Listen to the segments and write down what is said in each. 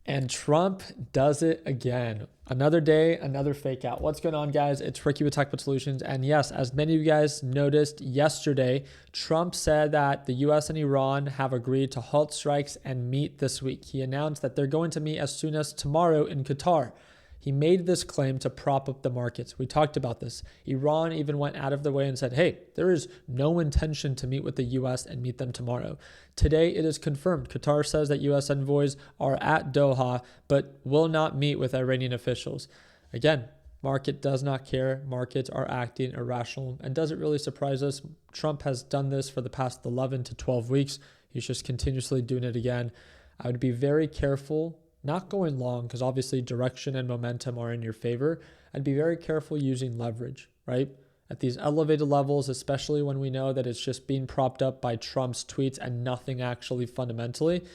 And Trump does it again. Another day, another fake out. What's going on, guys? It's Ricky with TechBot Solutions. And yes, as many of you guys noticed yesterday, Trump said that the U.S. and Iran have agreed to halt strikes and meet this week. He announced that they're going to meet as soon as tomorrow in Qatar. He made this claim to prop up the markets. We talked about this. Iran even went out of the way and said, hey, there is no intention to meet with the U.S. and meet them tomorrow. Today, it is confirmed. Qatar says that U.S. envoys are at Doha, but will not meet with Iranian officials. Again, market does not care. Markets are acting irrational. And does it really surprise us? Trump has done this for the past 11 to 12 weeks. He's just continuously doing it again. I would be very careful not going long, because obviously direction and momentum are in your favor. I'd be very careful using leverage, right? At these elevated levels, especially when we know that it's just being propped up by Trump's tweets and nothing actually fundamentally,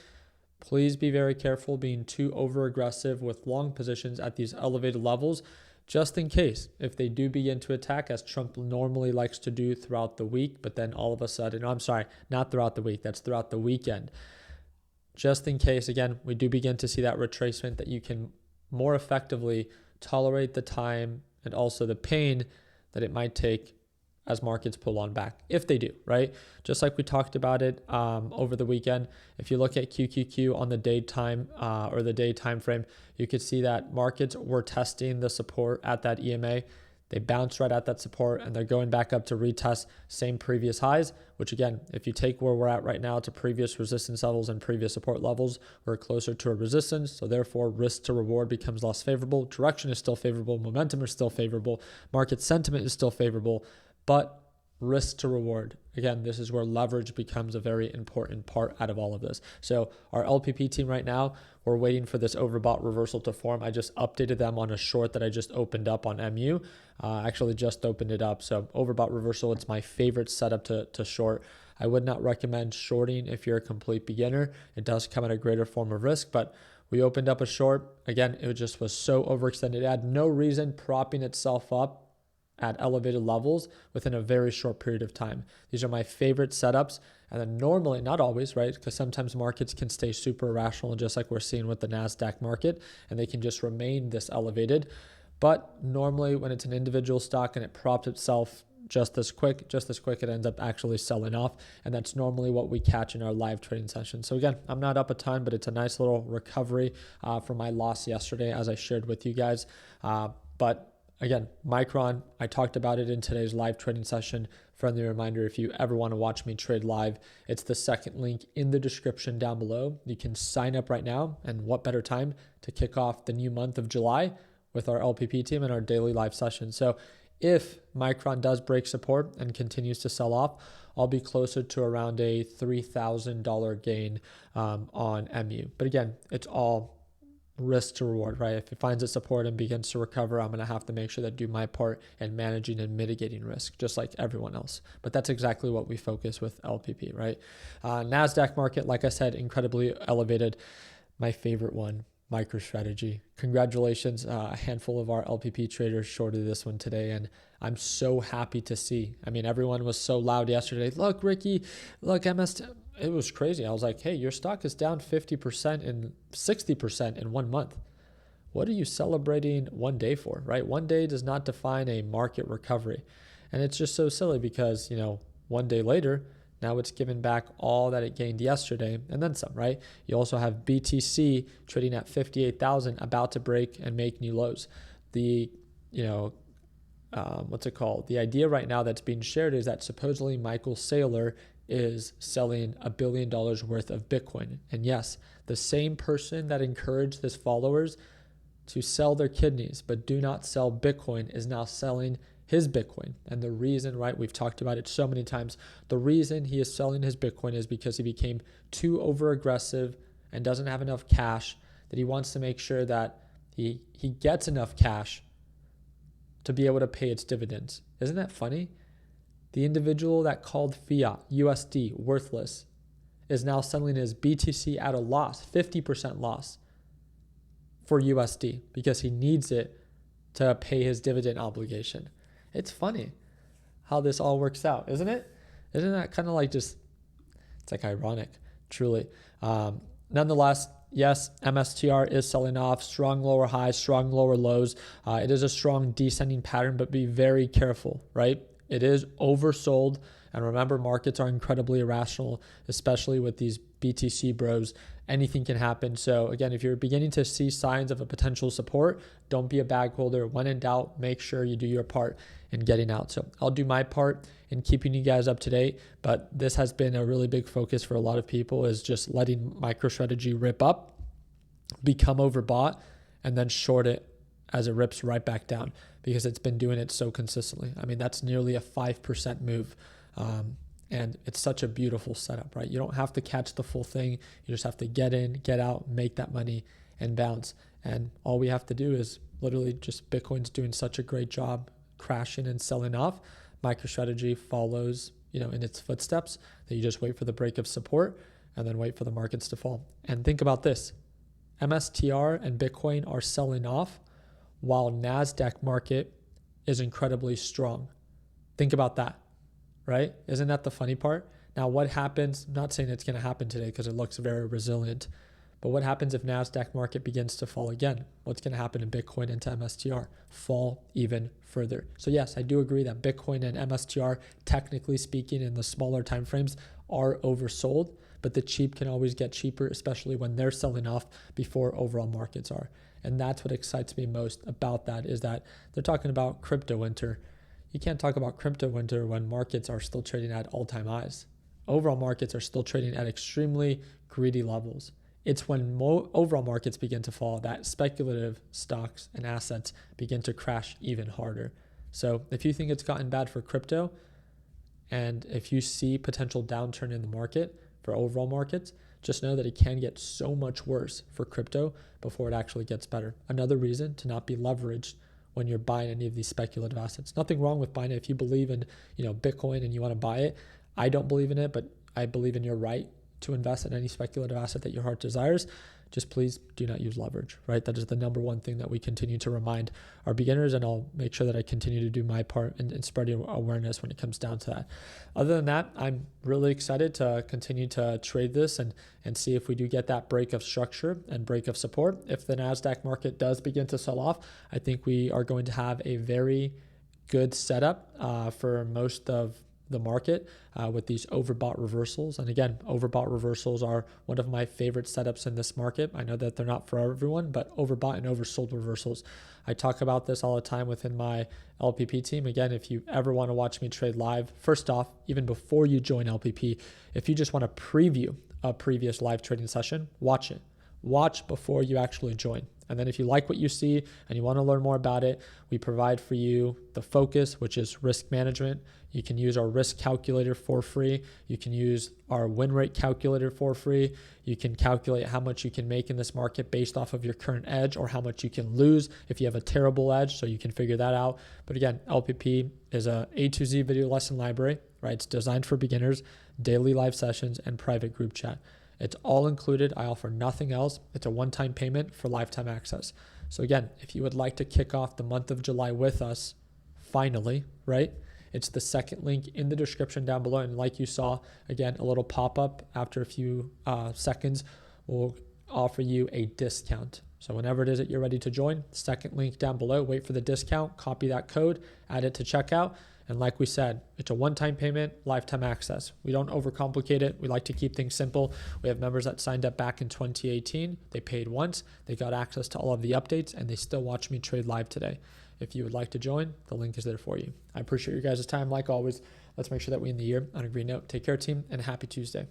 please be very careful being too over aggressive with long positions at these elevated levels, just in case if they do begin to attack, as Trump normally likes to do throughout the week, but then all of a sudden, I'm sorry, not throughout the week, that's throughout the weekend. Just in case, again, we do begin to see that retracement, that you can more effectively tolerate the time and also the pain that it might take as markets pull on back, if they do, right? Just like we talked about it over the weekend. If you look at QQQ on the daytime or the day time frame, you could see that markets were testing the support at that EMA. They bounced right at that support and they're going back up to retest same previous highs, which again, if you take where we're at right now to previous resistance levels and previous support levels, we're closer to a resistance. So therefore, risk to reward becomes less favorable. Direction is still favorable. Momentum is still favorable. Market sentiment is still favorable, but risk to reward. Again, this is where leverage becomes a very important part out of all of this. So our LPP team right now, we're waiting for this overbought reversal to form. I just updated them on a short that I just opened up on MU. Actually just opened it up. So overbought reversal, it's my favorite setup to short. I would not recommend shorting if you're a complete beginner. It does come at a greater form of risk, but we opened up a short. Again, it just was so overextended. It had no reason propping itself up at elevated levels within a very short period of time. These are my favorite setups. And then normally, not always, right? Because sometimes markets can stay super irrational, just like we're seeing with the NASDAQ market, and they can just remain this elevated. But normally when it's an individual stock and it props itself just as quick, it ends up actually selling off. And that's normally what we catch in our live trading session. So again, I'm not up a ton, but it's a nice little recovery from my loss yesterday, as I shared with you guys. But again, Micron, I talked about it in today's live trading session. Friendly reminder, if you ever want to watch me trade live, it's the second link in the description down below. You can sign up right now, and what better time to kick off the new month of July with our LPP team and our daily live session. So if Micron does break support and continues to sell off, I'll be closer to around a $3,000 gain on MU. But again, it's all risk to reward, right? If it finds its support and begins to recover, I'm going to have to make sure that I do my part in managing and mitigating risk, just like everyone else. But that's exactly what we focus with LPP, right? NASDAQ market, like I said, incredibly elevated. My favorite one, MicroStrategy. Congratulations. A handful of our LPP traders shorted this one today, and I'm so happy to see. I mean, everyone was so loud yesterday. Look, Ricky, look, MSTR. It was crazy. I was like, hey, your stock is down 50% and 60% in 1 month. What are you celebrating one day for, right? One day does not define a market recovery. And it's just so silly because, 1 day later, now it's given back all that it gained yesterday and then some, right? You also have BTC trading at 58,000, about to break and make new lows. The, what's it called? The idea right now that's being shared is that supposedly Michael Saylor is selling $1 billion worth of Bitcoin. And yes, the same person that encouraged his followers to sell their kidneys but do not sell Bitcoin is now selling his Bitcoin. And the reason, right, we've talked about it so many times, the reason he is selling his Bitcoin is because he became too over aggressive and doesn't have enough cash, that he wants to make sure that he gets enough cash to be able to pay its dividends. Isn't that funny? The individual that called fiat, USD, worthless, is now selling his BTC at a loss, 50% loss for USD, because he needs it to pay his dividend obligation. It's funny how this all works out, isn't it? Isn't that kind of like it's like ironic, truly. Nonetheless, yes, MSTR is selling off, strong lower highs, strong lower lows. It is a strong descending pattern, but be very careful, right? It is oversold. And remember, markets are incredibly irrational, especially with these BTC bros. Anything can happen. So again, if you're beginning to see signs of a potential support, don't be a bag holder. When in doubt, make sure you do your part in getting out. So I'll do my part in keeping you guys up to date. But this has been a really big focus for a lot of people, is just letting MicroStrategy rip up, become overbought, and then short it as it rips right back down, because it's been doing it so consistently. I mean, that's nearly a 5% move. And it's such a beautiful setup, right? You don't have to catch the full thing. You just have to get in, get out, make that money, and bounce. And all we have to do is literally just, Bitcoin's doing such a great job crashing and selling off. MicroStrategy follows, in its footsteps, that you just wait for the break of support and then wait for the markets to fall. And think about this. MSTR and Bitcoin are selling off while NASDAQ market is incredibly strong. Think about that. Right? Isn't that the funny part? Now, what happens? I'm not saying it's going to happen today because it looks very resilient, but what happens if NASDAQ market begins to fall again? What's going to happen in Bitcoin into MSTR? Fall even further. So yes, I do agree that Bitcoin and MSTR, technically speaking, in the smaller time frames, are oversold, but the cheap can always get cheaper, especially when they're selling off before overall markets are. And that's what excites me most about that, is that they're talking about crypto winter. You can't talk about crypto winter when markets are still trading at all-time highs. Overall markets are still trading at extremely greedy levels. It's when overall markets begin to fall that speculative stocks and assets begin to crash even harder. So if you think it's gotten bad for crypto, and if you see potential downturn in the market for overall markets, just know that it can get so much worse for crypto before it actually gets better. Another reason to not be leveraged when you're buying any of these speculative assets. Nothing wrong with buying it. If you believe in, Bitcoin and you want to buy it, I don't believe in it, but I believe in your right to invest in any speculative asset that your heart desires. Just please do not use leverage, right? That is the number one thing that we continue to remind our beginners, and I'll make sure that I continue to do my part in spreading awareness when it comes down to that. Other than that, I'm really excited to continue to trade this and see if we do get that break of structure and break of support. If the NASDAQ market does begin to sell off, I think we are going to have a very good setup for most of the market with these overbought reversals. And again, overbought reversals are one of my favorite setups in this market. I know that they're not for everyone, but overbought and oversold reversals. I talk about this all the time within my LPP team. Again, if you ever want to watch me trade live, first off, even before you join LPP, if you just want to preview a previous live trading session, watch it. Watch before you actually join. And then if you like what you see and you want to learn more about it, we provide for you the focus, which is risk management. You can use our risk calculator for free. You can use our win rate calculator for free. You can calculate how much you can make in this market based off of your current edge, or how much you can lose if you have a terrible edge, so you can figure that out. But again, LPP is a A to Z video lesson library, right? It's designed for beginners, daily live sessions, and private group chat. It's all included. I offer nothing else. It's a one-time payment for lifetime access. So again, if you would like to kick off the month of July with us, finally, right? It's the second link in the description down below. And like you saw, again, a little pop-up after a few seconds will offer you a discount. So whenever it is that you're ready to join, second link down below, wait for the discount, copy that code, add it to checkout. And like we said, it's a one-time payment, lifetime access. We don't overcomplicate it. We like to keep things simple. We have members that signed up back in 2018. They paid once, they got access to all of the updates, and they still watch me trade live today. If you would like to join, the link is there for you. I appreciate your guys' time. Like always, let's make sure that we end the year on a green note. Take care, team, and happy Tuesday.